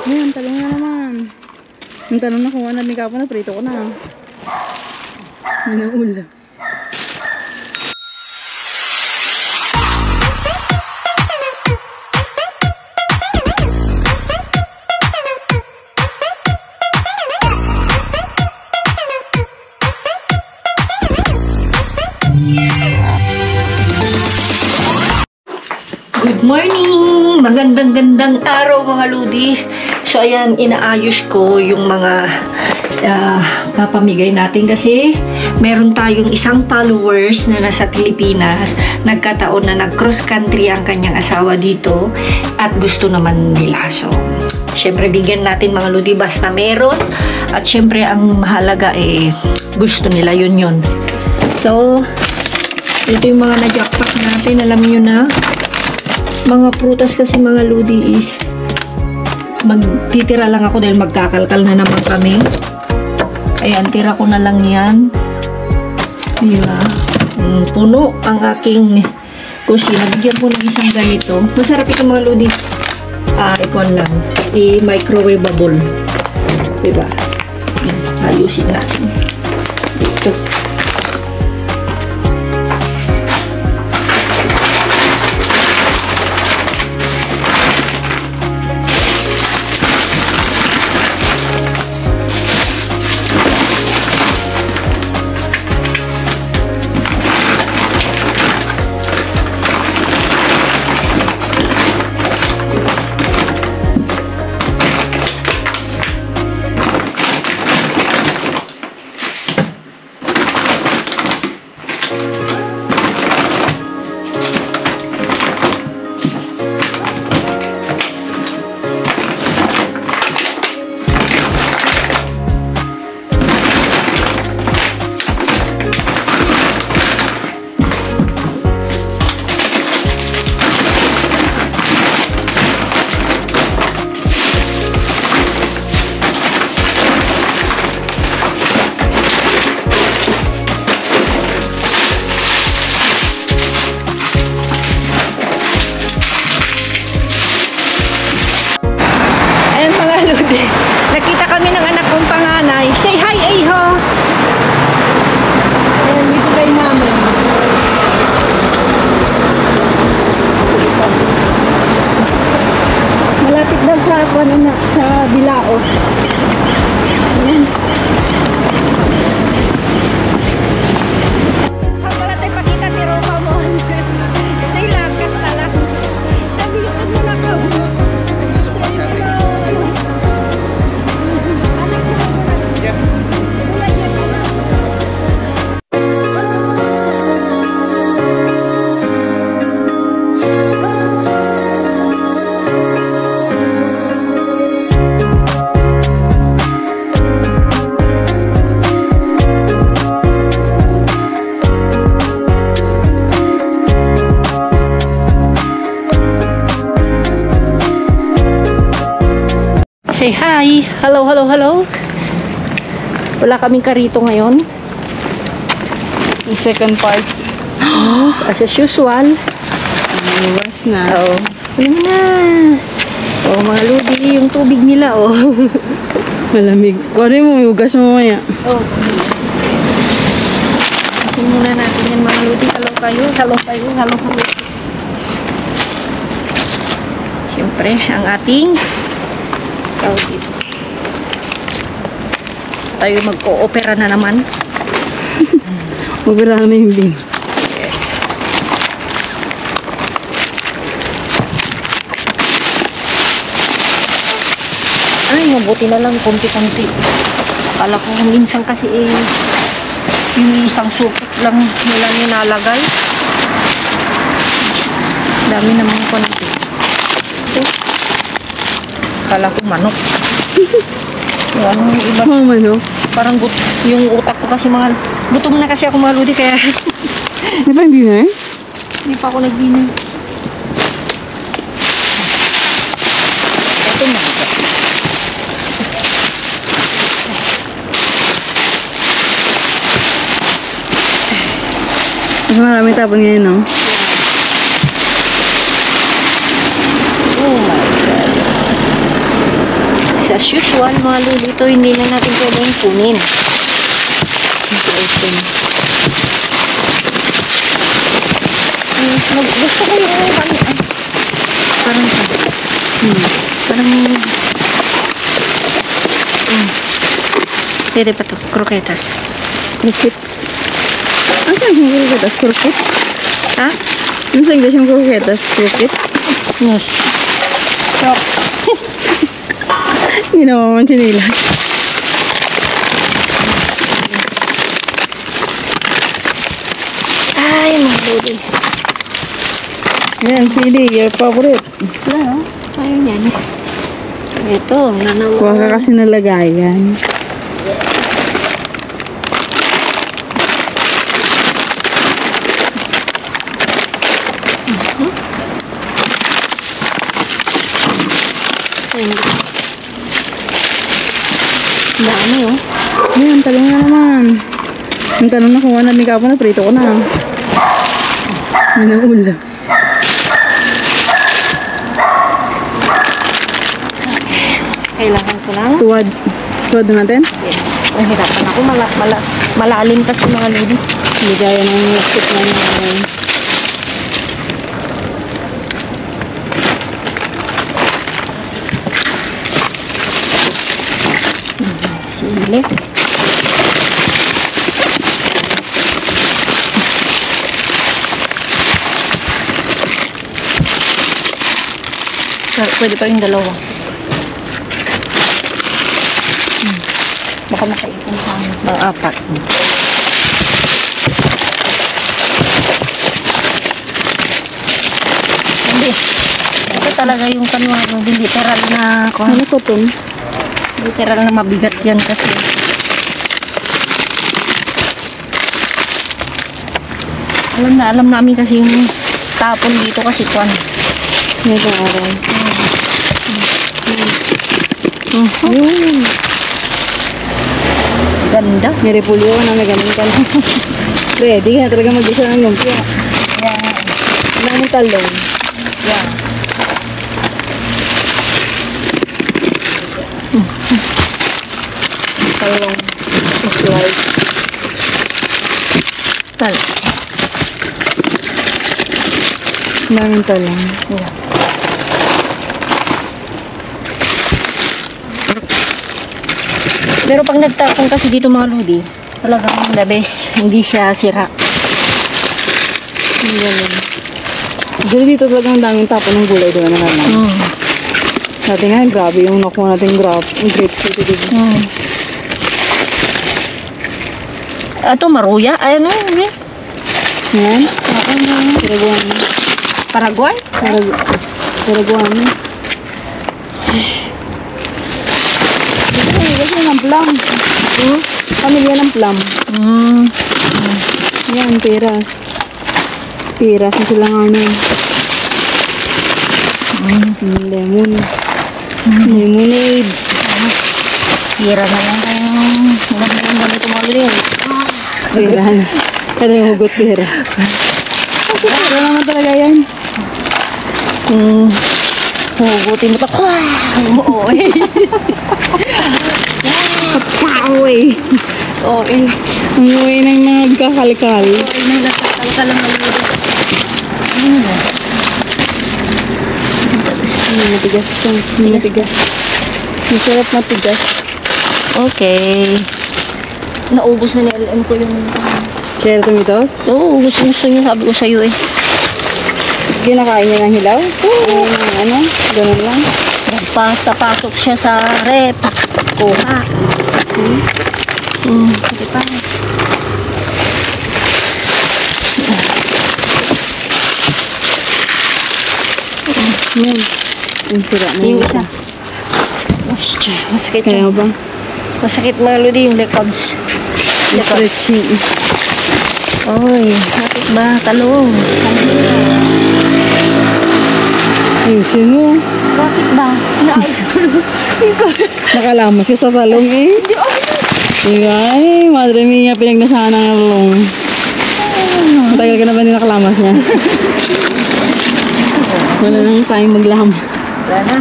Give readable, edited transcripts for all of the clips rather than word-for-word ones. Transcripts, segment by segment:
Ayan, talong na naman. Yung talong na kuha na ni Kapo na, prito ko na. Minaula. Good morning! Magandang-gandang araw mga ludi. So ayan, inaayos ko yung mga papamigay natin kasi meron tayong isang followers na nasa Pilipinas. Nagkataon na nag-cross country ang kanyang asawa dito at gusto naman nila. So, syempre bigyan natin mga ludi basta meron at syempre ang mahalaga gusto nila yun. So, ito yung mga na-jackpot natin. Alam nyo na, mga prutas kasi mga ludi is magtitira lang ako dahil magkakalkal na naman kami. Ayan, tira ko na lang yan. Diba? Puno ang aking kusina. Bigyan ko ng isang ganito. Masarap ito mga ludi. Ikon lang. I-microwavable. Diba? Ayusin natin. Ito. Nakita kami ng anak kong panganay. Say hi, Eho! Ayan, dito kayo namin. Malapit daw sa Bilao. Ayan. Wala tayo pakita ni Roma mo. Ito'y lakas na lang. Sabi ko mo na ka. Say hi! Hello, hello, hello! Wala kaming karito ngayon. Yung second part. As usual. Luwas na. Oo. Ano na? Oh, mga ludi, yung tubig nila, oh. Malamig. Kunin mo, hugas mo mamaya. Oh. Kasi muna natin yan mga ludi. Hello kayo, hello kayo, hello kayo. Siyempre, ang ating tawag dito. Tayo mag-o-opera na naman. Opera na yung bin. Yes. Ay, mabuti na lang konti-konti. Akala ko minsan kasi yung isang supot lang nila nilalagay. Dami namang konti. Ito. Akala ko manok. Yung iba. Manok? Parang yung utak ko kasi gutom na kasi ako mga ludi kaya. Di ba hindi na eh? Hindi pa ako nag-dinner. Ito na. Mas marami tapon ngayon, no? Oh my God. as usual, mga lodi, ito hindi na natin pwedeng kunin. Open. Gusto ko yung ano, parang parang pwede pa to, croquetas. Croquettes. Ano sa English yung croquettes? Croquettes? Ha? Ano sa English yung croquettes? Croquettes? Yes. Crocs. Ginawa mo chinila. Ay, mga lodi. Yan, sili. Your favorite. Wala, no? Ayun yan. Ito, nanawa. Kuha ka kasi nalagayan. Dami, oh. Ayan, talong na naman. Ang tanong na kung ano ni Kapo na prito ko na. Yan ang ulam. Kailangan ko lang. Tuwad. Tuwad na natin. Yes. Nahirapan ako. Malalim kasi mga lodi. Hindi gaya ng stick na naman. Sili. Pwede pa rin dalawa. Baka makaipon pa mga apat. Hindi. Ito talaga yung kanwano. Literal na Ano ko to? literal na mabigat yan kasi. Alam namin kasi yung tapon dito kasi kwan. Ngayong araw. Yun. Ganda. May repulyo na may ganun ka lang. Ready ka na talaga mag-isa ng lumpia. Yeah. Ano ang talong? Yeah. Talong. Slice. Tal. Daming talong. Yeah. Pero pag nagtapon kasi dito mga lodi, talagang the best. Hindi siya sira. Ang galing. Actually, dito talagang daming tapon ng gulay, di ba naman? Dati nga, grabe yung nakuha natin grapes dito, di ba? Ito, maruya. Ay, ano yun eh? Yan. Paraguanos. Paraguay? Paraguanos. Kasi ng plum. Pamilya ng plum. Yan, peras. Peras na sila nga nun. Lemon. Lemonade. Hira na lang kayong ganito mga lodi. Pera na. Kada yung hugot pera. Pera naman talaga yan. Hugutin mo ito. Oo eh. Kapoy! Oo eh. Ang uwi ng mga kakalkal. Ay, nagkakal ka lang ng lodi. Matigas to. Matigas. Masarap matigas. Okay. Naubos na ni LM ko yung... Cherry tomatoes? Oo, gusto niya. Sabi ko sa'yo eh. Kinakain niya ng hilaw? Oo. Ano? Ganun lang. Nagpasok siya sa rep. Kuha. Sige pa. Yan. Ang sira na Yung isa. Masakit Kaya yun. ba? Masakit mga lodi yung likabs. Stretching. Oy, bakit ba? Talong. Ayusin mo. Bakit ba? Nakalamas ka sa talong eh. Hindi, Diba? Ay, madre mia, pinagnasahan ng talong. Matagal ka na ba nakalamas niya? Wala nang tayong maglam. Wala na.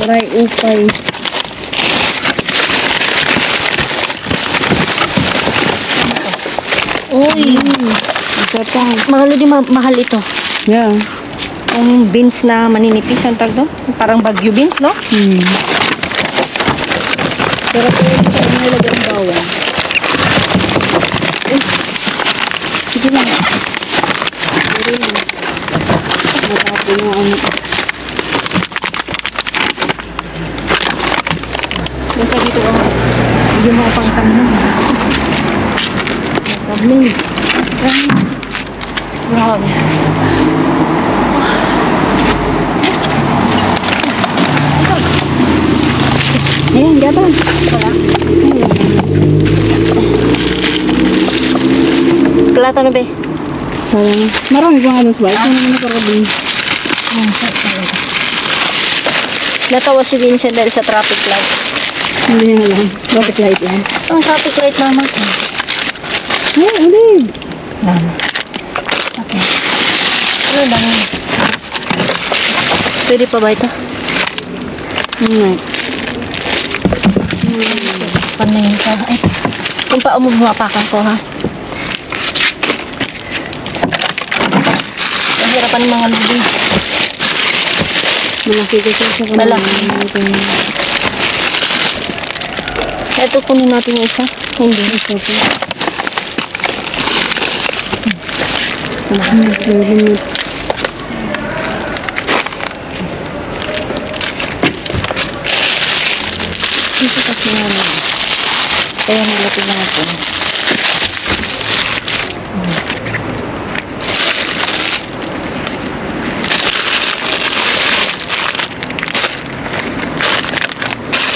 Taray upay. Uy, Isa pa. mga lodi, mahal ito. Yeah. Ang beans na maninipis, ang tag doon? Parang bagyo beans, no? Pero kung ito sa nilagay ang bawang. Sige lang. Pero lang. Matapon yung ano. Basta dito ako. Hindi mo pang tanong. Tabling. Grabe. Ayan, gatas. Plata na be? Parang, marami pa nga doon sa bahay. Kung ano nakarabing. Natawa si Vincent dahil sa traffic light. Hindi niya alam. Traffic light yan. Ang traffic light naman. Ay, ulit. Okay. Ano lang? Pwede pa ba ito? Nga. Panayin ka. Ay, kung paa mo bumapakan ko, ha? Mahirapan mga ludi. Malaki kasi sa kanila. Malaki. Ito, kunin natin yung isa. Hindi. Isa pa. 12 minutes. Ito kasi nga na. Kaya nilapin na ito.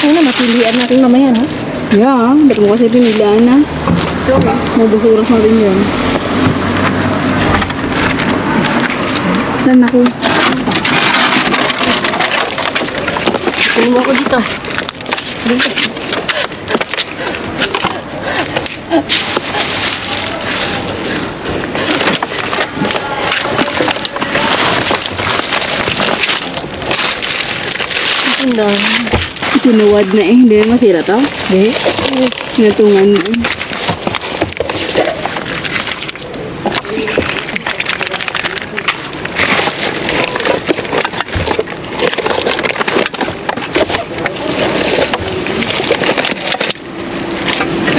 Ano, mapilian natin mamaya, no? Yeah, ba't mo kasi pinilaan na? Ito, no? Mabusuras natin yun. Saan ako? Kunin mo ako dito. Dito. Ito Tinuwad na eh. Hindi na masira to. Hindi. Natungan na eh.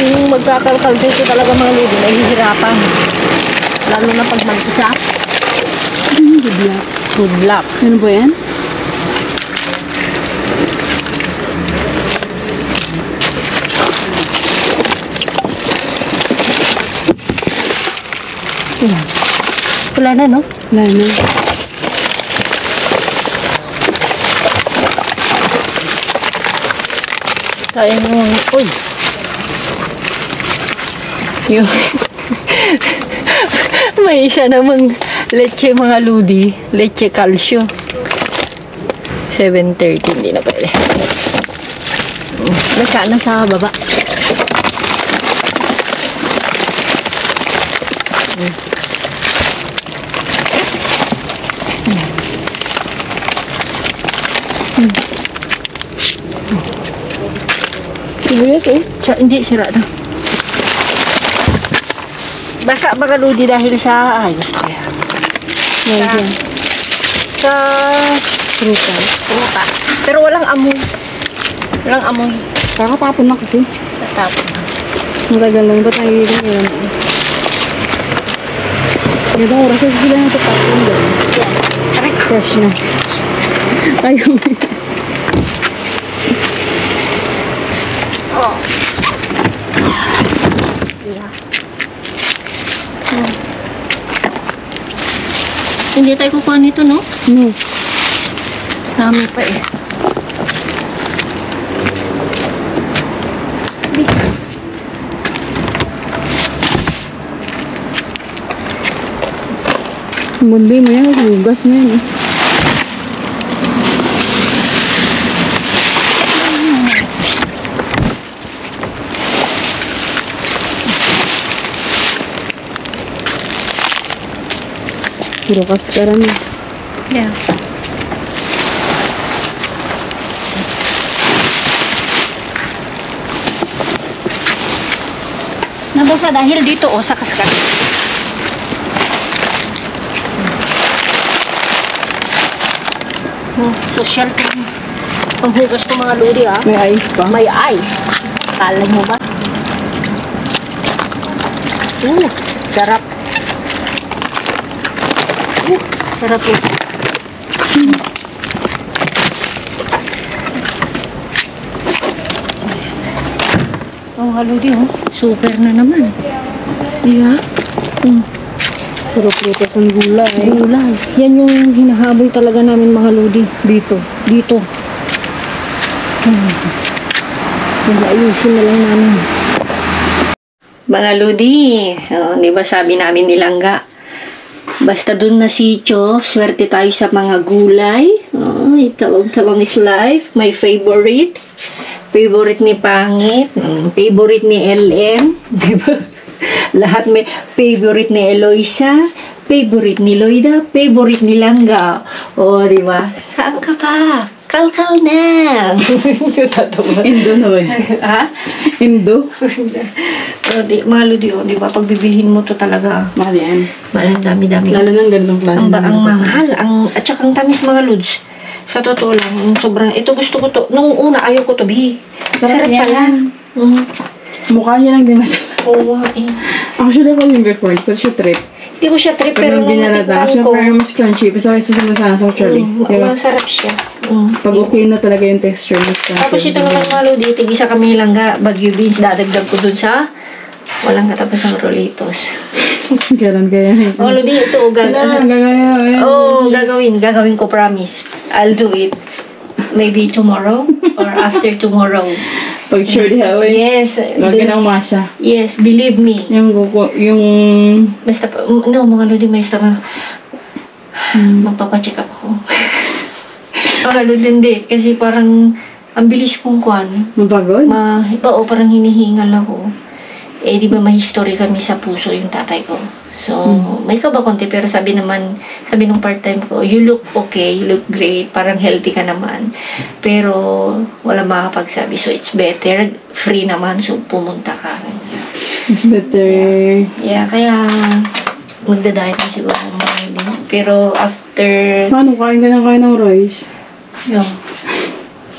Yung magkakalkal dito talaga mga lodi, nahihirapan. Lalo na pag mag-isa. Good luck. Good luck. Ano ba yan? Wala na, no? Wala na. Kaya mo, uy. Yung, may isa namang leche mga ludi. Leche calcio. 7:30, hindi na pwede. Nasaan na sa baba? Sibuyas eh. Hindi, sira na. Basa mga ludi dahil sa ayos kaya. Yan. Sa Prutas. prutas. Pero walang amoy. Walang amoy. Kakatapon na kasi. Natapon na. Matagal lang. Ba't nagiging yan? Ganitong oras kasi sila natapon doon. Yan. Correct. Fresh na. Ayaw mo. Oh. Hindi tayo kukuha nito, no? No. Dami pa eh. Mundi mo yan. Hugas mo yan eh. Puro kaskaran. Yeah. Basta dahil dito, sa kaskas. Social to. Panghugas ko mga lodi, ah. May ice pa. May ice. Kala mo ba? Sarap. Sarap po. Mga lodi, super na naman. Di ba? Puro prutas ang gulay. Gulay. Yan yung hinahabol talaga namin mga lodi. Dito. Dito. Ayusin na lang namin. Mga lodi, di ba sabi namin nilangga? Basta dun na sityo, swerte tayo sa mga gulay. Talong-talong is life. My favorite. Favorite ni Pangit. Favorite ni LM. Di ba? Lahat may favorite ni Eloisa. Favorite ni Loida. Favorite ni Langga. O, di ba? Saan ka pa? Kalkal na. Indo na ba yun? Ha? Indo? Mga lodi, di ba? Pag bibilhin mo to talaga. Mahal yan. Mahal, dami-dami. Lalo ng ganitong klase. Ang mahal. At saka ang tamis mga lods. Sa totoo lang, sobrang, ito gusto ko to. Nung una, ayaw ko to, Bi. Sarap yan. Mukha niya lang din masarap. Oo, eh. Actually, ako yung before. Kasi siya trip. Hindi ko siya trip, pero Pag nang nung binarata, natikman siya ko, parang mas crunchy. Basta kaysa sumasana sa actually. Diba? masarap siya. Pag okay na talaga yung texture, mas crunchy. Tapos ito naman mga lodi, tig-isa kami langga, Baguio beans, dadagdag ko dun sa walang katapos ang rolitos. Kailan kaya? Mga lodi, ito, gagawin ko, promise. I'll do it. Maybe tomorrow or after tomorrow. Pag sure di hawin. Yes. Huwag ka ng masa. Yes, believe me. Basta mga lodi, basta magpapacheck up ko. Mga lodi, hindi. Kasi parang, ang bilis kong kwan. mapagod? Oo, parang hinihingal ako. Eh, di ba may history kami sa puso yung tatay ko. So, may kaba konti, pero sabi nung part-time ko, you look okay, you look great, parang healthy ka naman. Pero, wala makapagsabi. So, it's better, free naman, so pumunta ka. It's better. Yeah, kaya, magda-diet na siguro mga hindi. Pero, after, Paano? Kain ng rice?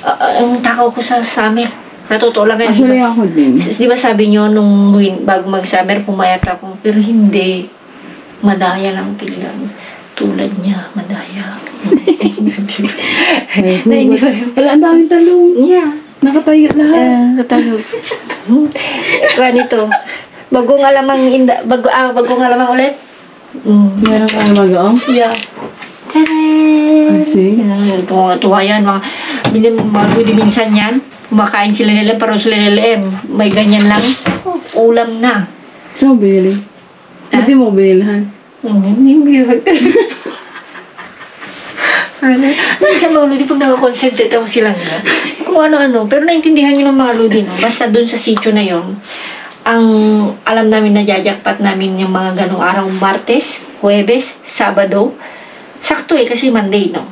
ang takaw ko sa summer. Natotoo lang kayo. Actually, ako din. Di ba sabi nyo, bago mag-summer, pumayat ako. Pero hindi. Madaya lang tiglan. Tulad niya, madaya. Wala, ang daming talong. Yeah. Nakatayo lahat. Katalo. Ganito. Bagong alamang ulit. Meron ka ng magaong? Yeah. I see. Tuwa yan. Mga minsan yan. Kumakain sila nila, pero sila nila may ganyan lang. Ulam na. Saan mo binili? Ba't di mo binilhan? Hindi. Minsan mga lodi, pag nakakonsentrate ako silang kung ano-ano. Pero naintindihan nyo ng mga lodi, no? Basta dun sa sitio na yon, ang alam namin na jajakpat namin yung mga ganong araw, Martes, Huwebes, Sabado. Sakto kasi Monday, no?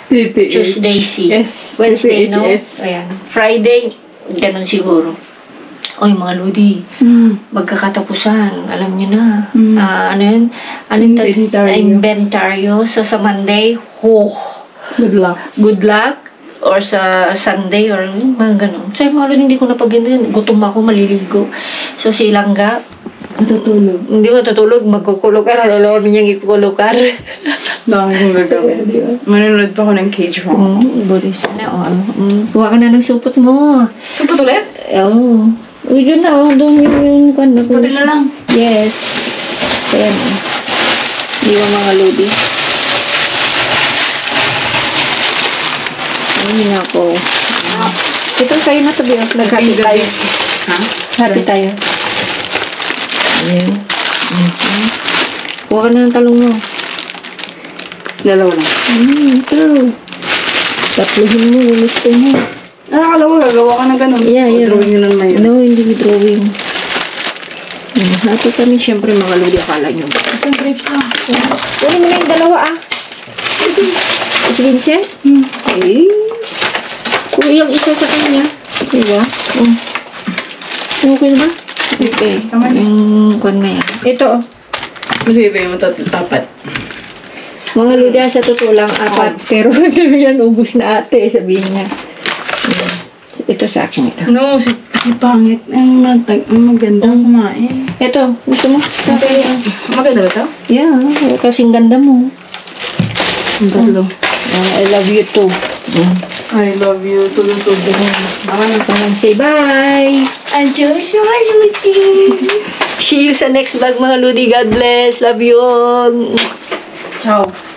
TTH. Tuesday, Yes. Wednesday, no? TTHS. Ayan. Friday, ganun siguro. Oy, mga lodi, magkakatapusan. Alam niyo na. Ano yun? Inventaryo. So, sa Monday, Good luck. good luck. Or sa Sunday, or mga ganun. So, mga lodi, hindi ko napaganda. Gutom ako, maliligo. So, si Langga, Matutulog. hindi matutulog, magkukulukar. Alalamin niyang ikukulukar. Dami kong gagawin. Manonood pa ako ng cage rock. Buddhist na. Kuha ka na ng supot mo. Supot ulit? Oo. Uy, dyan na. Doon yung kanda ko. Puti na lang. Yes. Ayan. Di ba mga lodi? Ayun na ako. Ito kayo na tabi. Naghati tayo. Ha? Hati tayo. Ayan. Kuha ka na ng talong mo. Dalawa lang. Ito. Tatluhin mo. Gusto mo. Akala ko gagawa ka ng ganun. Yeah. Drawing yun naman yun. No, hindi drawing. Hati kami, syempre mga lodi, akala nyo ba? Isang grapes lang. Kunin mo na yung dalawa, Si Vincent? Eh. Kung yung isa sa kanya. Diba? Okay na ba? Sweet eh. Tama na. Yung kwan na yan. Ito, Mas iba yung tapat. mga Lodi, sa totoo lang, 4. Pero yan, ubus na ate, sabihin niya. Ayan. Ito sa akin ito. No, si pangit. Ang maganda kumain. Ito, gusto mo? Okay. Maganda ba ito? Yeah, kasing ganda mo. Ang tatlo. I love you too. I love you. Tulong-tulong. Say bye! Adios, mga Ludi. See you sa next vlog mga Lodi. God bless. Love you all. Ciao.